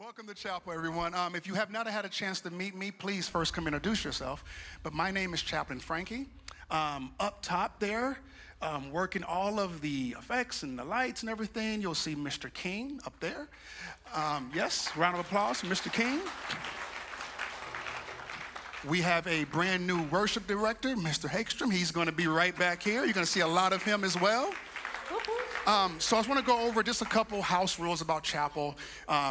Welcome to Chapel, everyone. If you have not had a chance to meet me, please first come introduce yourself. But my name is Chaplain Frankie. Up top there, working all of the effects and the lights and everything, you'll see Mr. King up there. Yes, round of applause for Mr. King. We have a brand new worship director, Mr. Hagstrom. He's going to be right back here. You're going to see a lot of him as well. So I just want to go over just a couple house rules about chapel.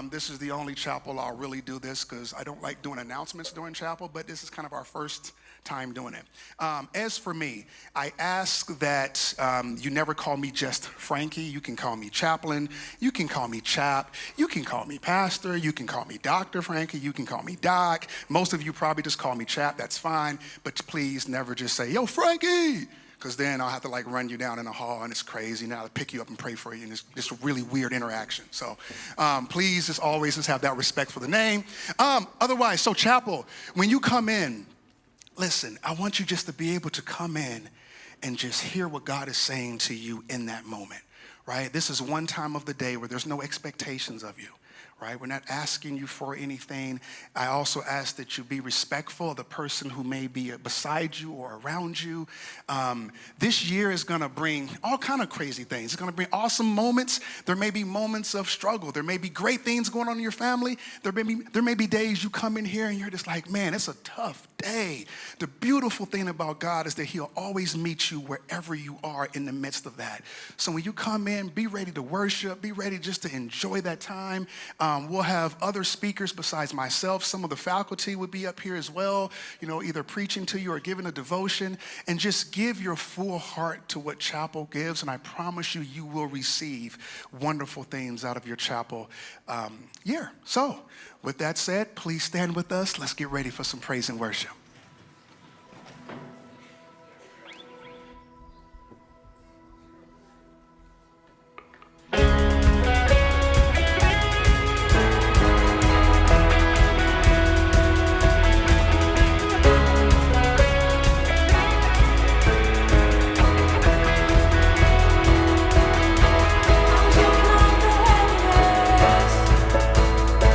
This is the only chapel I'll really do this because I don't like doing announcements during chapel, but this is kind of our first time doing it. As for me, I ask that you never call me just Frankie. You can call me Chaplain. You can call me Chap. You can call me Pastor. You can call me Dr. Frankie. You can call me Doc. Most of you probably just call me Chap. That's fine. But please never just say, yo, Frankie. Because then I'll have to run you down in the hall and it's crazy. Now I'll pick you up and pray for you and it's just a really weird interaction. So please just always just have that respect for the name. Otherwise, so chapel, when you come in, listen, I want you just to be able to come in and just hear what God is saying to you in that moment, right? This is one time of the day where there's no expectations of you. Right? We're not asking you for anything. I also ask that you be respectful of the person who may be beside you or around you. This year is going to bring all kind of crazy things. It's going to bring awesome moments. There may be moments of struggle. There may be great things going on in your family. There may be days you come in here and you're just like, man, it's a tough day. The beautiful thing about God is that he'll always meet you wherever you are in the midst of that. So when you come in, be ready to worship. Be ready just to enjoy that time. We'll have other speakers besides myself. Some of the faculty would be up here as well, either preaching to you or giving a devotion. And just give your full heart to what chapel gives. And I promise you, you will receive wonderful things out of your chapel year. So with that said, please stand with us. Let's get ready for some praise and worship.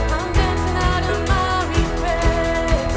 I'm dancing out of my regrets.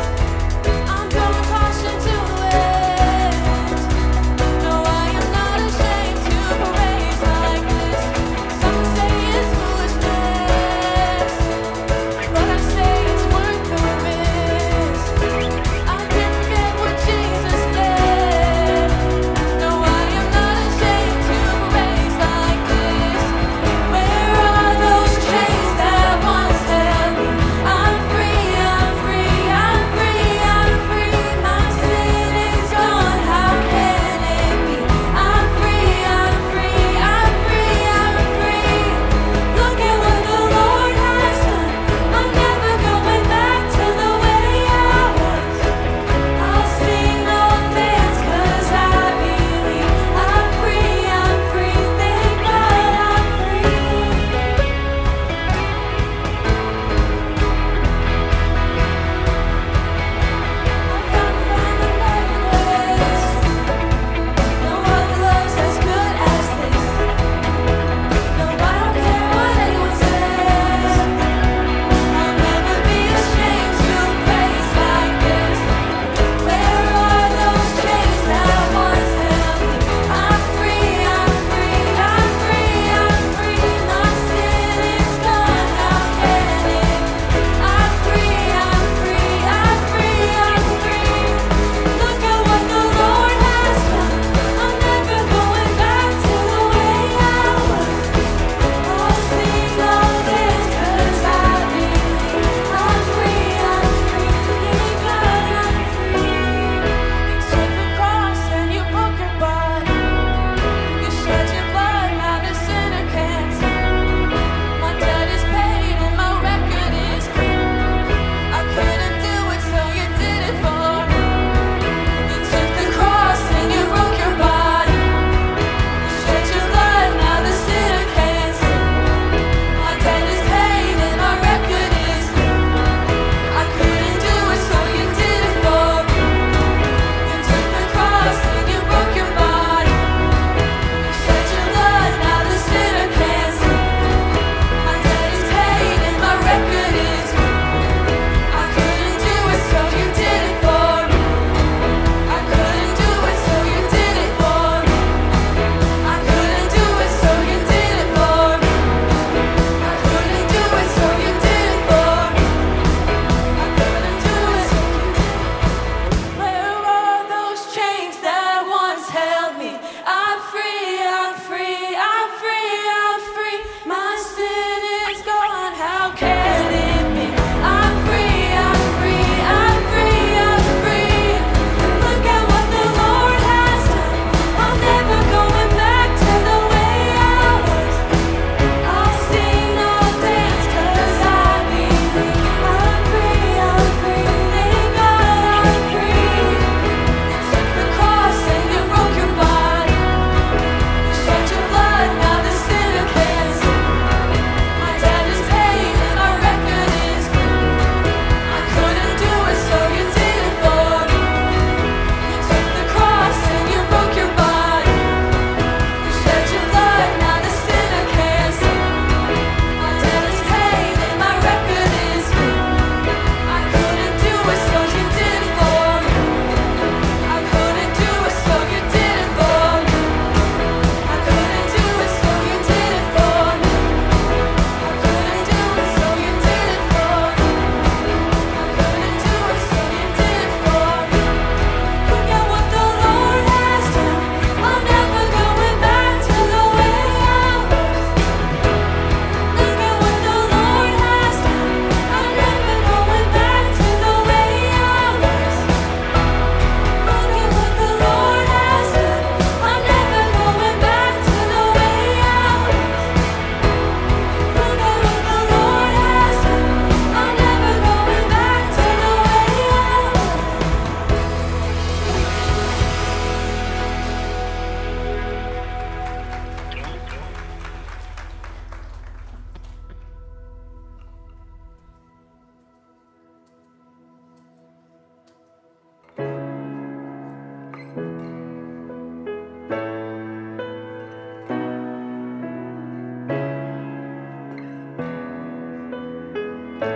It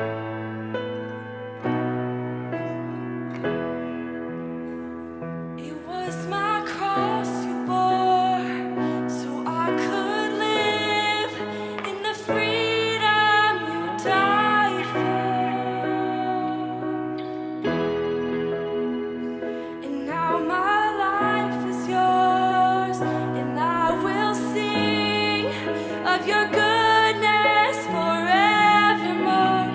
was my cross you bore, so I could live in the freedom you died for. And now my life is yours, and I will sing of your goodness forevermore.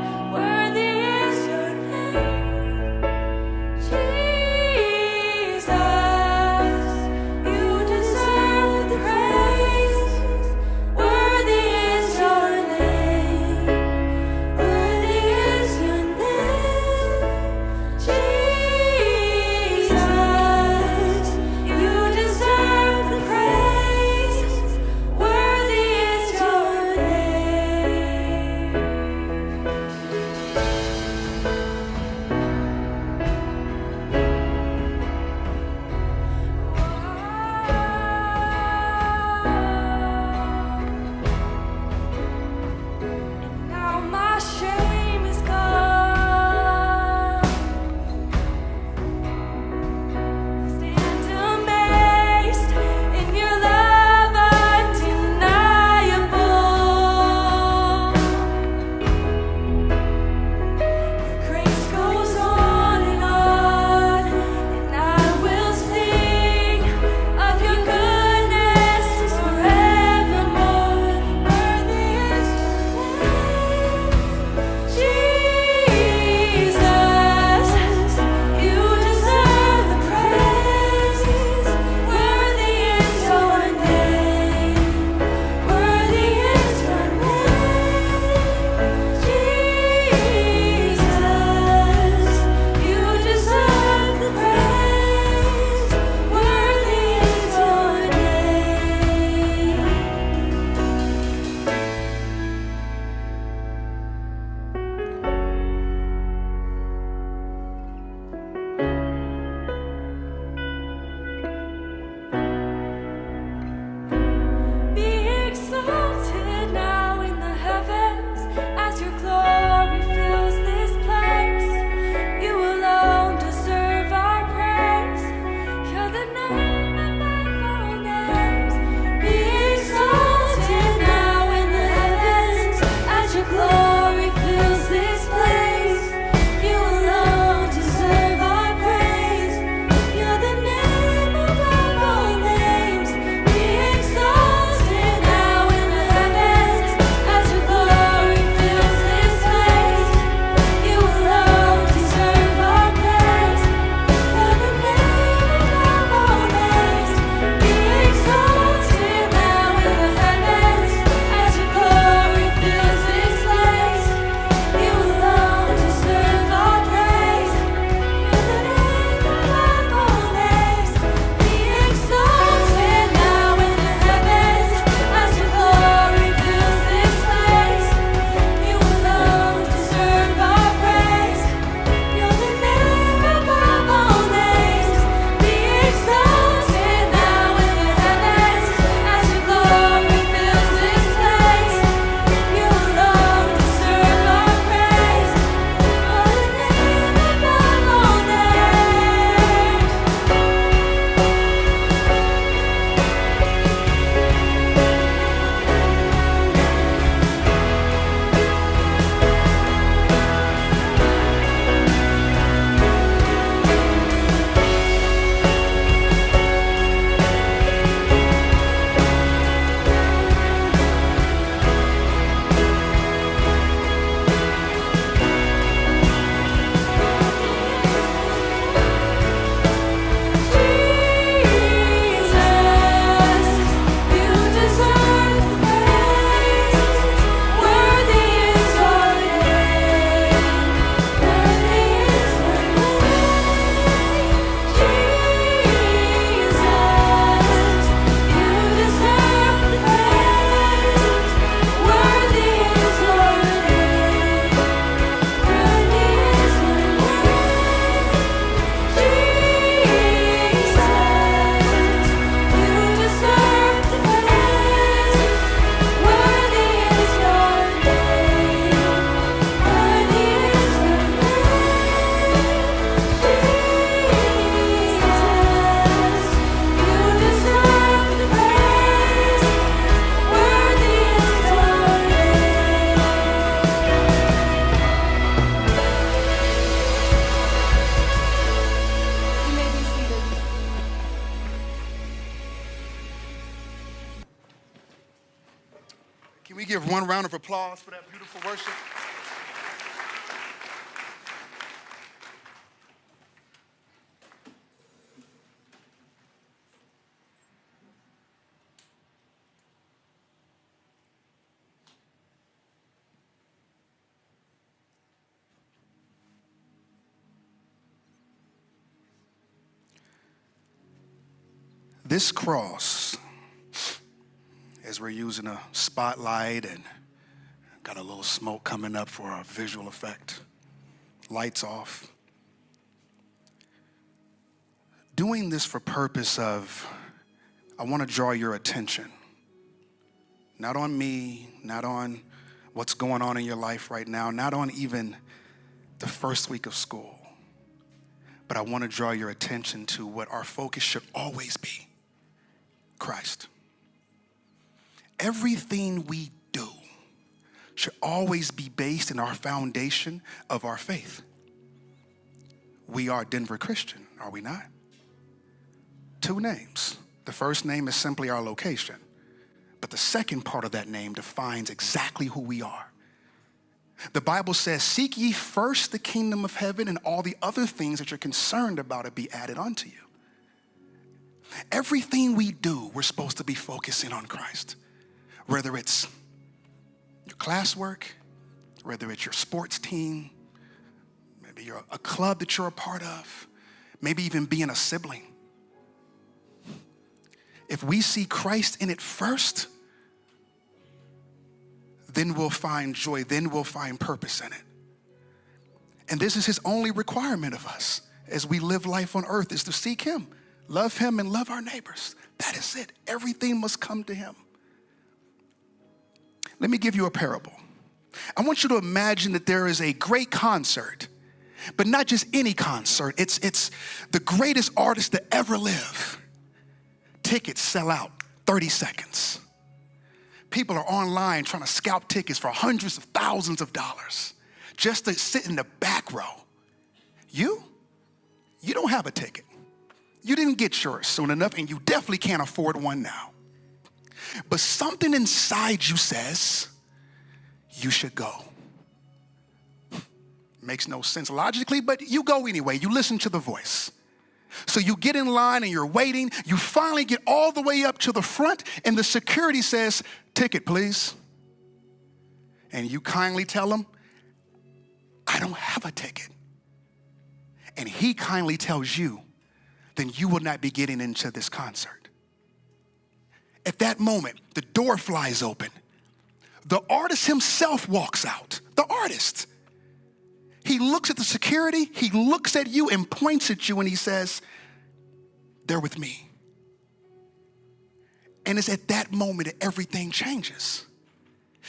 One round of applause for that beautiful worship. This cross, as we're using a spotlight and got a little smoke coming up for our visual effect, lights off. Doing this for purpose of, I want to draw your attention. Not on me, not on what's going on in your life right now, not on even the first week of school. But I want to draw your attention to what our focus should always be. Christ. Everything we do should always be based in our foundation of our faith. We are Denver Christian, are we not? 2 names. The first name is simply our location, but the second part of that name defines exactly who we are. The Bible says, seek ye first the kingdom of heaven, and all the other things that you're concerned about it be added unto you. Everything we do, we're supposed to be focusing on Christ. Whether it's your classwork, whether it's your sports team, maybe you're a club that you're a part of, maybe even being a sibling. If we see Christ in it first, then we'll find joy, then we'll find purpose in it. And this is his only requirement of us as we live life on earth, is to seek him. Love him and love our neighbors. That is it. Everything must come to him. Let me give you a parable. I want you to imagine that there is a great concert, but not just any concert. It's the greatest artist to ever live. Tickets sell out 30 seconds. People are online trying to scalp tickets for hundreds of thousands of dollars just to sit in the back row. You don't have a ticket. You didn't get yours soon enough, and you definitely can't afford one now. But something inside you says you should go. Makes no sense logically, but you go anyway. You listen to the voice. So you get in line and you're waiting. You finally get all the way up to the front, and the security says, ticket, please. And you kindly tell him, I don't have a ticket. And he kindly tells you, then you will not be getting into this concert. At that moment, the door flies open. The artist himself walks out. The artist. He looks at the security, he looks at you and points at you, and he says, they're with me. And it's at that moment that everything changes.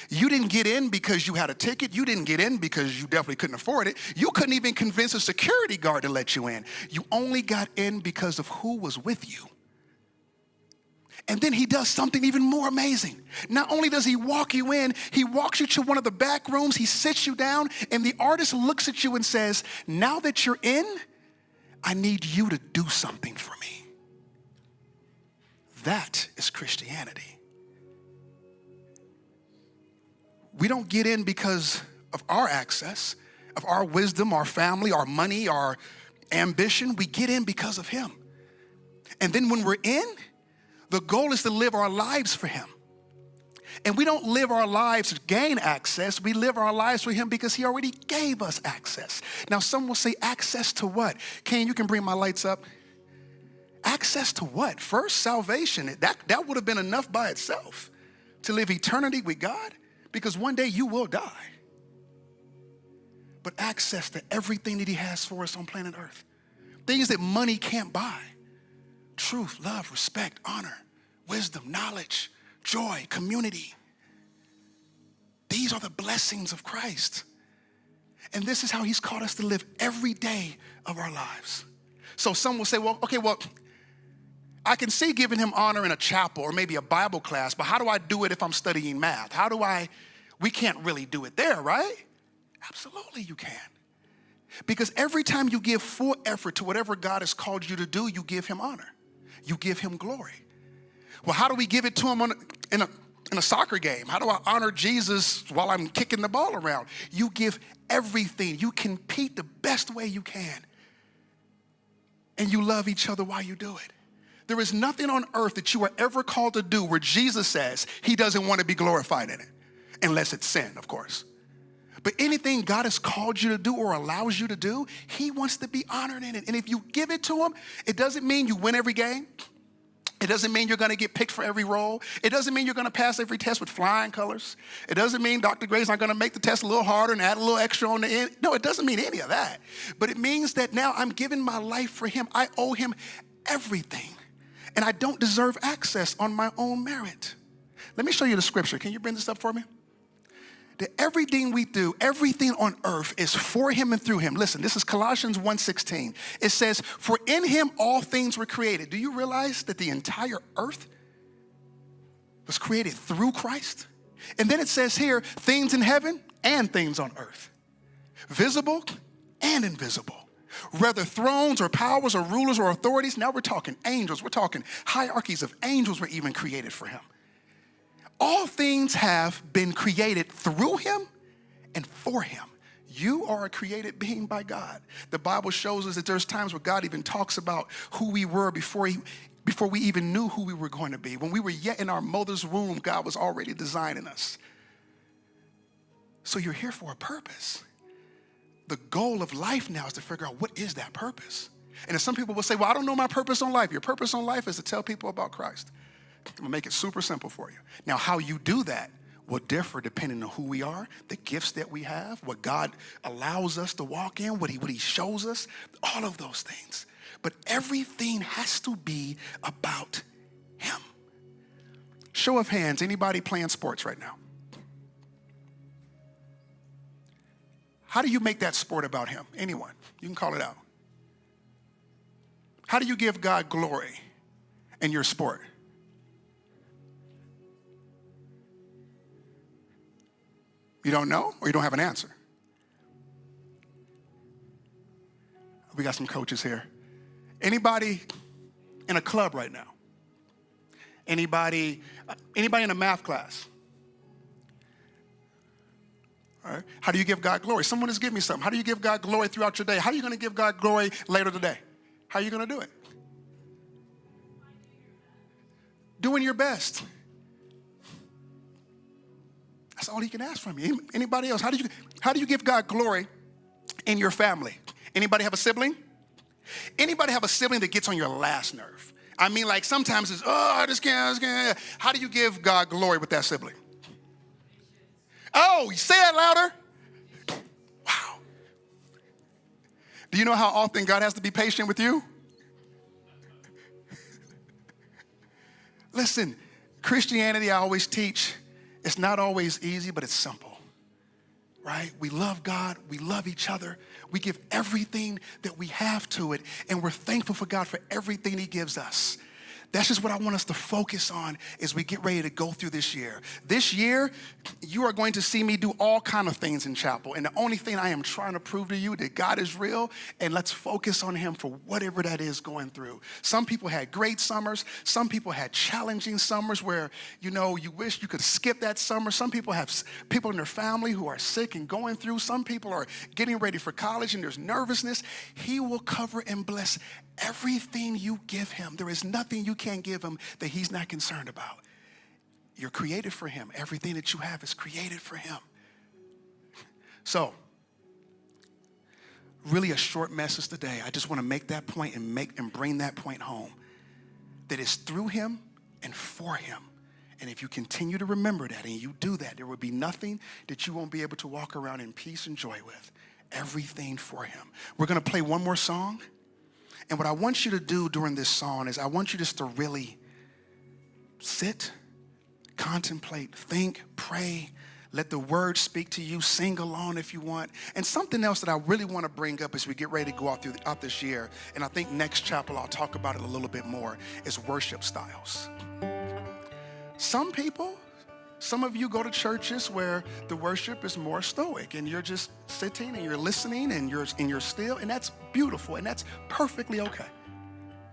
You didn't get in because you had a ticket. You didn't get in because you definitely couldn't afford it. You couldn't even convince a security guard to let you in. You only got in because of who was with you. And then he does something even more amazing. Not only does he walk you in, he walks you to one of the back rooms, he sits you down, and the artist looks at you and says, now that you're in, I need you to do something for me. That is Christianity. We don't get in because of our access, of our wisdom, our family, our money, our ambition. We get in because of him. And then when we're in, the goal is to live our lives for him. And we don't live our lives to gain access. We live our lives for him because he already gave us access. Now, some will say, access to what? Kane, you can bring my lights up. Access to what? First, salvation. That would have been enough by itself to live eternity with God, because one day you will die. But access to everything that he has for us on planet Earth. Things that money can't buy. Truth, love, respect, honor, wisdom, knowledge, joy, community. These are the blessings of Christ. And this is how he's called us to live every day of our lives. So some will say, well, I can see giving him honor in a chapel or maybe a Bible class, but how do I do it if I'm studying math? We can't really do it there, right? Absolutely you can. Because every time you give full effort to whatever God has called you to do, you give him honor. You give him glory. Well, how do we give it to him in a soccer game? How do I honor Jesus while I'm kicking the ball around? You give everything. You compete the best way you can. And you love each other while you do it. There is nothing on earth that you are ever called to do where Jesus says he doesn't want to be glorified in it. Unless it's sin, of course. But anything God has called you to do or allows you to do, he wants to be honored in it. And if you give it to him, it doesn't mean you win every game. It doesn't mean you're going to get picked for every role. It doesn't mean you're going to pass every test with flying colors. It doesn't mean Dr. Gray's not going to make the test a little harder and add a little extra on the end. No, it doesn't mean any of that. But it means that now I'm giving my life for him. I owe him everything. And I don't deserve access on my own merit. Let me show you the scripture. Can you bring this up for me? That everything we do, everything on earth is for him and through him. Listen, this is Colossians 1:16. It says, for in him all things were created. Do you realize that the entire earth was created through Christ? And then it says here, things in heaven and things on earth, visible and invisible. Whether thrones or powers or rulers or authorities, now we're talking angels, we're talking hierarchies of angels were even created for him. All things have been created through him and for him. You are a created being by God. The Bible shows us that there's times where God even talks about who we were before we even knew who we were going to be. When we were yet in our mother's womb, God was already designing us. So you're here for a purpose. The goal of life now is to figure out what is that purpose. And if some people will say, well, I don't know my purpose on life. Your purpose on life is to tell people about Christ. I'm going to make it super simple for you. Now, how you do that will differ depending on who we are, the gifts that we have, what God allows us to walk in, what he shows us, all of those things. But everything has to be about him. Show of hands, anybody playing sports right now? How do you make that sport about him? Anyone, you can call it out. How do you give God glory in your sport? You don't know, or you don't have an answer? We got some coaches here. Anybody in a club right now? Anybody in a math class? All right. How do you give God glory? Someone just give me something. How do you give God glory throughout your day? How are you going to give God glory later today? How are you going to do it? Doing your best. That's all he can ask from you. Anybody else? How do you give God glory in your family? Anybody have a sibling? Anybody have a sibling that gets on your last nerve? I mean, like sometimes it's, I just can't. How do you give God glory with that sibling? Oh, you say it louder. Wow. Do you know how often God has to be patient with you? Listen, Christianity, I always teach, it's not always easy, but it's simple, right? We love God. We love each other. We give everything that we have to it, and we're thankful for God for everything he gives us. That's just what I want us to focus on as we get ready to go through this year. This year, you are going to see me do all kind of things in chapel. And the only thing I am trying to prove to you that God is real, and let's focus on him for whatever that is going through. Some people had great summers. Some people had challenging summers where, you wish you could skip that summer. Some people have people in their family who are sick and going through. Some people are getting ready for college and there's nervousness. He will cover and bless everything you give him. There is nothing you can't give him that he's not concerned about. You're created for him. Everything that you have is created for him. So, really a short message today. I just want to make that point and bring that point home. That it's through him and for him. And if you continue to remember that and you do that, there will be nothing that you won't be able to walk around in peace and joy with. Everything for him. We're going to play one more song. And what I want you to do during this song is I want you just to really sit, contemplate, think, pray, let the word speak to you, sing along if you want. And something else that I really want to bring up as we get ready to go out this year, and I think next chapel I'll talk about it a little bit more, is worship styles. Some of you go to churches where the worship is more stoic and you're just sitting and you're listening and you're still, and that's beautiful and that's perfectly okay.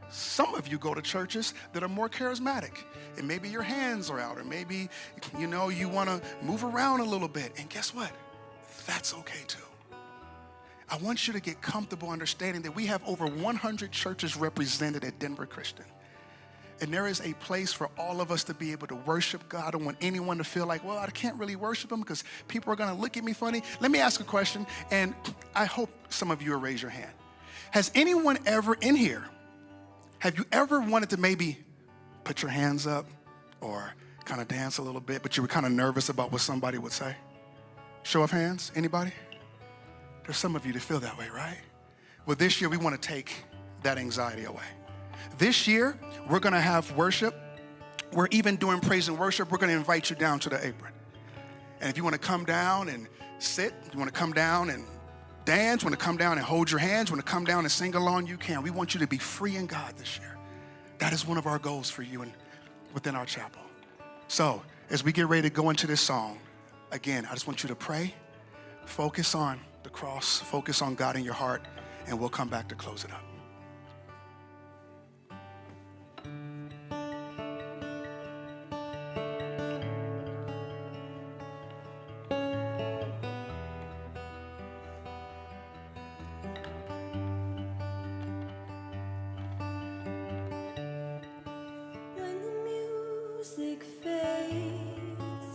Some of you go to churches that are more charismatic, and maybe your hands are out, or maybe, you know, you want to move around a little bit. And guess what? That's okay too. I want you to get comfortable understanding that we have over 100 churches represented at Denver Christian. And there is a place for all of us to be able to worship God. I don't want anyone to feel like, well, I can't really worship him because people are going to look at me funny. Let me ask a question, and I hope some of you will raise your hand. Has anyone ever in here, have you ever wanted to maybe put your hands up or kind of dance a little bit, but you were kind of nervous about what somebody would say? Show of hands, anybody? There's some of you that feel that way, right? Well, this year we want to take that anxiety away. This year, we're going to have worship. We're even doing praise and worship. We're going to invite you down to the apron. And if you want to come down and sit, you want to come down and dance, want to come down and hold your hands, want to come down and sing along, you can. We want you to be free in God this year. That is one of our goals for you and within our chapel. So as we get ready to go into this song, again, I just want you to pray, focus on the cross, focus on God in your heart, and we'll come back to close it up. When the music fades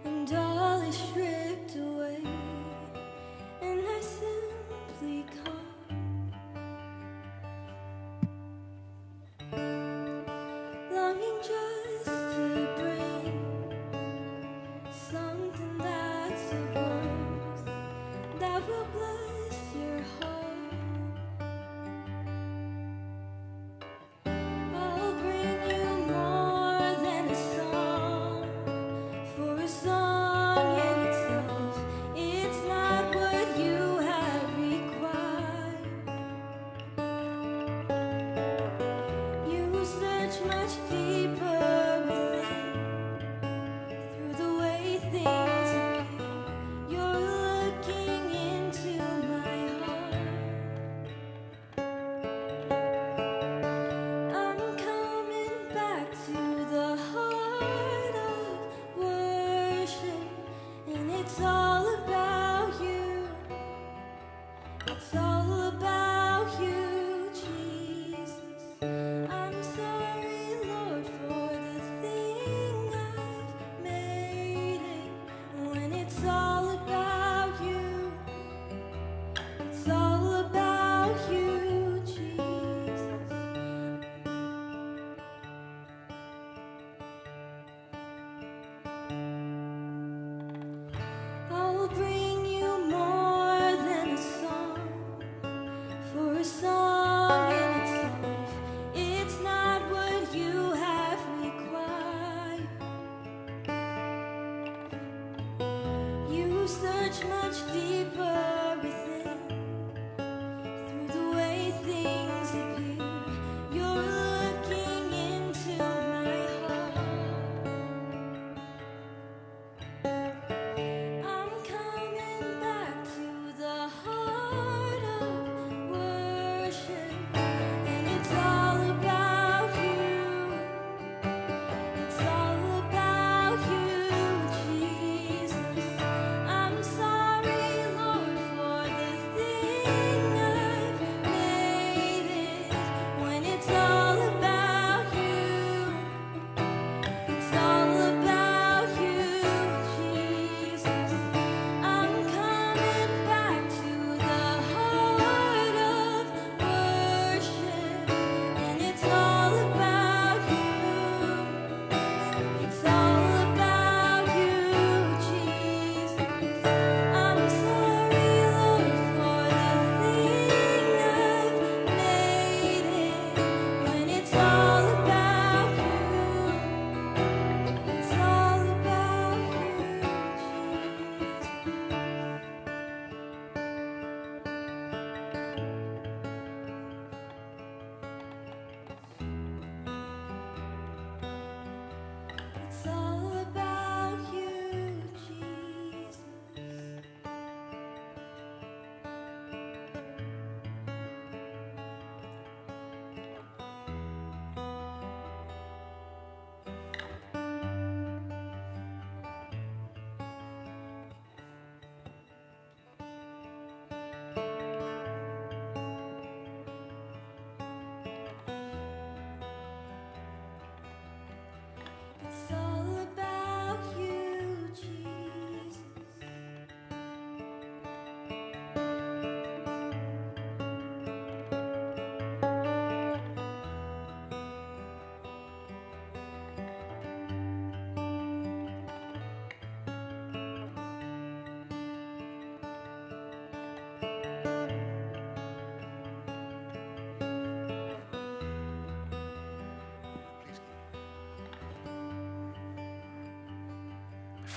and all is stripped away, and I simply come, longing just to bring something that's of worth that will bless your heart. I'll bring you more than a song, for a song in itself, it's not what you have required. You search much deeper within, through the way things appear. You're looking into my heart. I'm coming back to the heart of worship, and it's all about you. It's all about you, Jesus. I'm sorry, Lord, for the thing I've made it. When it's all about you, it's all about you, Jesus. I'll bring you more than a song, for a song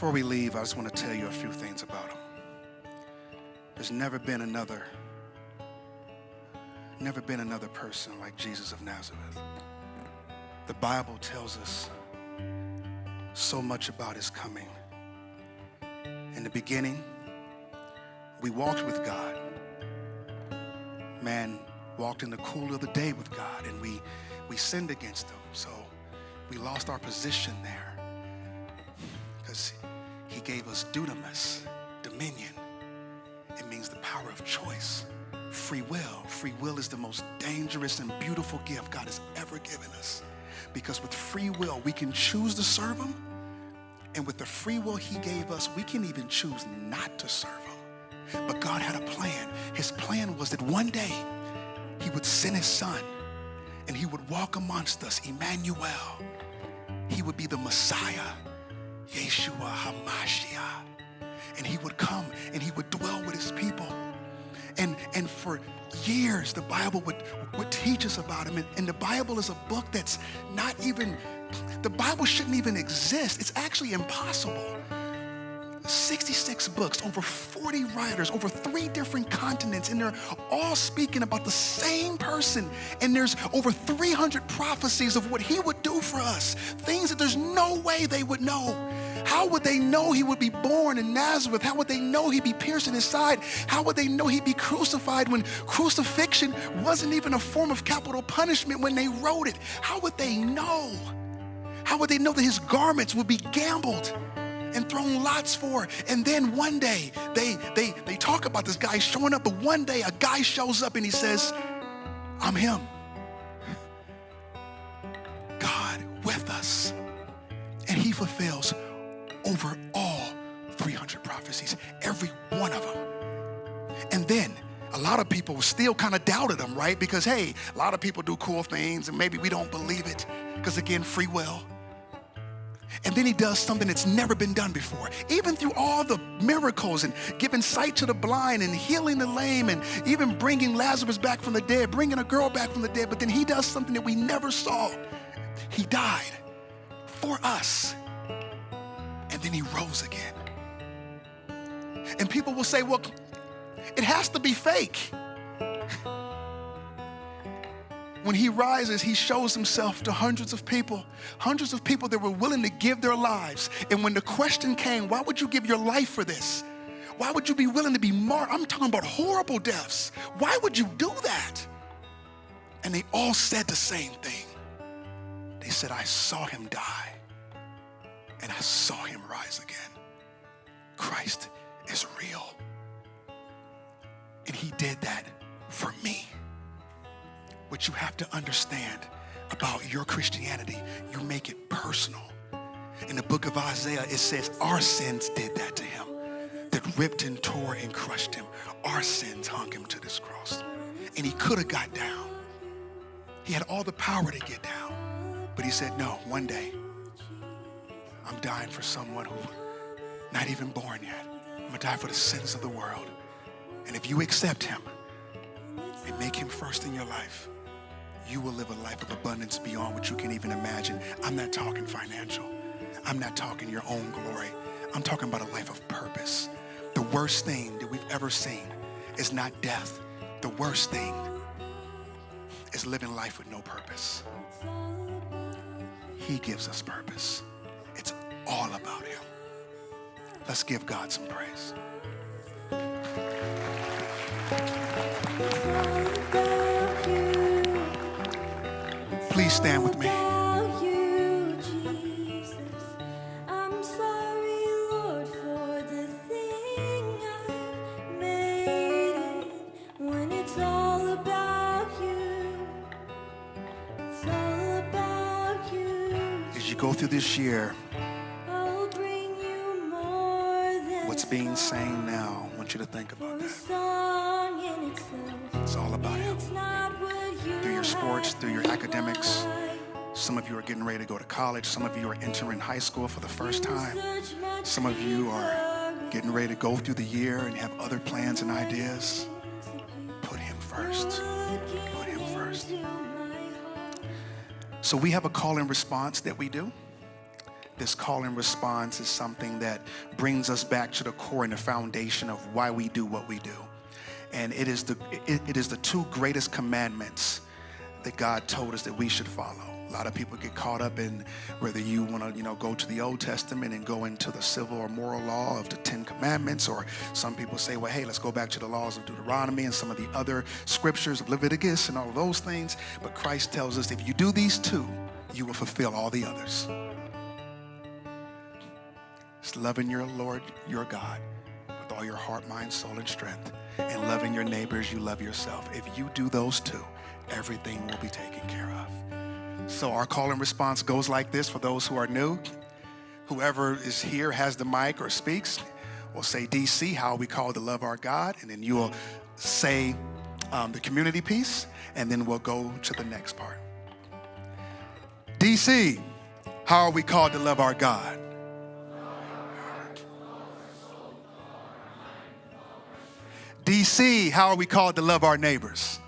Before we leave, I just want to tell you a few things about him. There's never been another person like Jesus of Nazareth. The Bible tells us so much about his coming. In the beginning, we walked with God. Man walked in the cool of the day with God, and we sinned against him. So we lost our position there because he gave us dunamis, dominion. It means the power of choice, free will. Free will is the most dangerous and beautiful gift God has ever given us, because with free will, we can choose to serve him. And with the free will he gave us, we can even choose not to serve him. But God had a plan. His plan was that one day he would send his son and he would walk amongst us, Emmanuel. He would be the Messiah, Yeshua HaMashiach. And he would come and he would dwell with his people. And for years, the Bible would teach us about him. And the Bible is a book that's not even, the Bible shouldn't even exist. It's actually impossible. 66 books, over 40 writers, over 3 different continents, and they're all speaking about the same person. And there's over 300 prophecies of what he would do for us, things that there's no way they would know. How would they know he would be born in Nazareth? How would they know he'd be pierced in his side? How would they know he'd be crucified when crucifixion wasn't even a form of capital punishment when they wrote it? How would they know? How would they know that his garments would be gambled and thrown lots for? And then one day, they talk about this guy showing up, but one day a guy shows up and he says, I'm him. God with us. And he fulfills over all 300 prophecies, every one of them. And then a lot of people still kind of doubted him, right? Because, hey, a lot of people do cool things and maybe we don't believe it because, again, free will. And then he does something that's never been done before. Even through all the miracles and giving sight to the blind and healing the lame and even bringing Lazarus back from the dead, bringing a girl back from the dead, but then he does something that we never saw. He died for us. And then he rose again. And people will say, well, it has to be fake. When he rises, he shows himself to hundreds of people that were willing to give their lives. And when the question came, why would you give your life for this? Why would you be willing to be martyred? I'm talking about horrible deaths. Why would you do that? And they all said the same thing. They said, I saw him die, and I saw him rise again. Christ is real. And he did that for me. What you have to understand about your Christianity, you make it personal. In the book of Isaiah, it says our sins did that to him, that ripped and tore and crushed him. Our sins hung him to this cross. And he could have got down. He had all the power to get down. But he said, no, one day, I'm dying for someone who's not even born yet. I'm gonna die for the sins of the world. And if you accept him and make him first in your life, you will live a life of abundance beyond what you can even imagine. I'm not talking financial. I'm not talking your own glory. I'm talking about a life of purpose. The worst thing that we've ever seen is not death. The worst thing is living life with no purpose. He gives us purpose. It's all about him. Let's give God some praise. Please stand with me. I'm sorry, Lord, for the thing I've made it. When it's all about you, it's all about you. As you go through this year, I'll bring you more than what's being sang now, I want you to think about a that. song in itself. It's all about him. It's not what you Through your sports, through your have academics. required. Some of you are getting ready to go to college. Some of you are entering high school for the first time. Some of you are getting ready to go through the year and have other plans and ideas. Put him first. Put him first. So we have a call and response that we do this call and response is something that brings us back to the core and the foundation of why we do what we do. And it is the two greatest commandments that God told us that we should follow. A lot of people get caught up in whether you want to, go to the Old Testament and go into the civil or moral law of the 10 Commandments, or some people say, well, hey, let's go back to the laws of Deuteronomy and some of the other scriptures of Leviticus and all of those things. But Christ tells us if you do these two, you will fulfill all the others. It's loving your Lord, your God, with all your heart, mind, soul, and strength, and loving your neighbors, you love yourself. If you do those two, everything will be taken care of. So our call and response goes like this for those who are new. Whoever is here has the mic or speaks will say DC, how we call to love our God, and then you will say the community piece, and then we'll go to the next part. DC, how are we called to love our God? DC, how are we called to love our neighbors?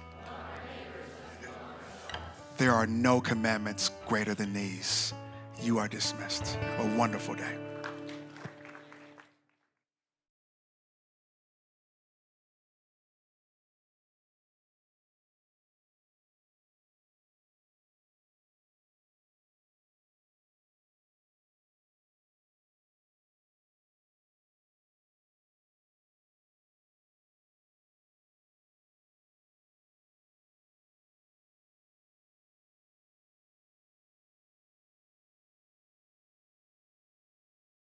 There are no commandments greater than these. You are dismissed. A wonderful day.